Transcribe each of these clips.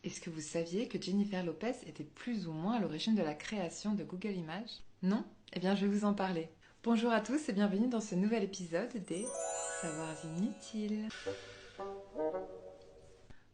Est-ce que vous saviez que Jennifer Lopez était plus ou moins à l'origine de la création de Google Images? Non? Eh bien, je vais vous en parler. Bonjour à tous et bienvenue dans ce nouvel épisode des Savoirs inutiles.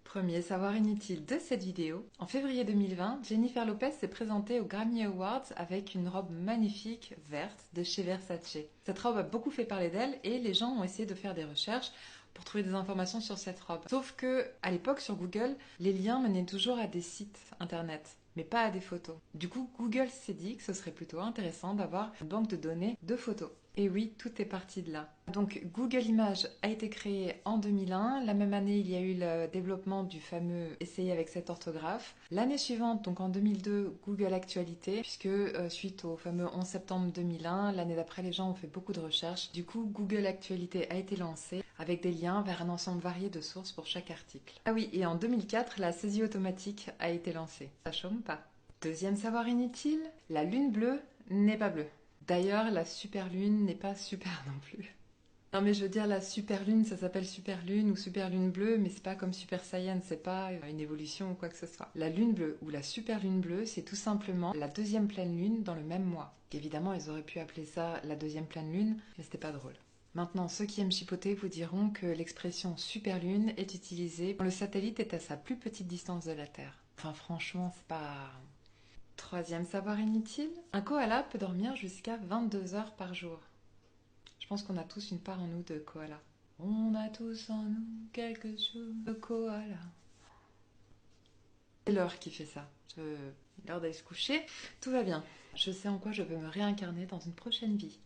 Premier savoir inutile de cette vidéo. En février 2020, Jennifer Lopez s'est présentée aux Grammy Awards avec une robe magnifique verte de chez Versace. Cette robe a beaucoup fait parler d'elle et les gens ont essayé de faire des recherches pour trouver des informations sur cette robe. Sauf que, à l'époque, sur Google, les liens menaient toujours à des sites internet, mais pas à des photos. Du coup, Google s'est dit que ce serait plutôt intéressant d'avoir une banque de données de photos. Et oui, tout est parti de là. Donc Google Images a été créé en 2001. La même année, il y a eu le développement du fameux Essayez avec cette orthographe. L'année suivante, donc en 2002, Google Actualité, puisque suite au fameux 11 septembre 2001, l'année d'après, les gens ont fait beaucoup de recherches. Du coup, Google Actualité a été lancé avec des liens vers un ensemble varié de sources pour chaque article. Ah oui, et en 2004, la saisie automatique a été lancée. Ça chôme pas. Deuxième savoir inutile, la lune bleue n'est pas bleue. D'ailleurs, la superlune n'est pas super non plus. Non mais je veux dire, la superlune, ça s'appelle superlune ou superlune bleue, mais c'est pas comme Super Saiyan, c'est pas une évolution ou quoi que ce soit. La lune bleue ou la superlune bleue, c'est tout simplement la deuxième pleine lune dans le même mois. Évidemment, ils auraient pu appeler ça la deuxième pleine lune, mais c'était pas drôle. Maintenant, ceux qui aiment chipoter vous diront que l'expression superlune est utilisée quand le satellite est à sa plus petite distance de la Terre. Enfin franchement, c'est pas... Troisième savoir inutile, un koala peut dormir jusqu'à 22 heures par jour. Je pense qu'on a tous une part en nous de koala. On a tous en nous quelque chose de koala. C'est l'heure qui fait ça. L'heure d'aller se coucher, tout va bien. Je sais en quoi je veux me réincarner dans une prochaine vie.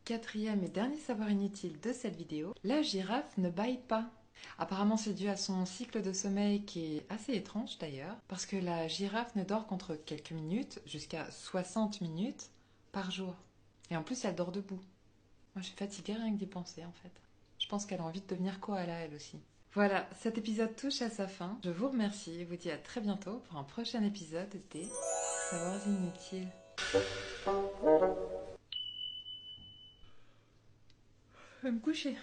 Quatrième et dernier savoir inutile de cette vidéo, la girafe ne bâille pas. Apparemment c'est dû à son cycle de sommeil qui est assez étrange d'ailleurs, parce que la girafe ne dort qu'entre quelques minutes, jusqu'à 60 minutes par jour. Et en plus elle dort debout. Moi je suis fatiguée rien que d'y penser en fait. Je pense qu'elle a envie de devenir koala elle aussi. Voilà, cet épisode touche à sa fin. Je vous remercie et vous dis à très bientôt pour un prochain épisode des Savoirs inutiles. Je vais me coucher.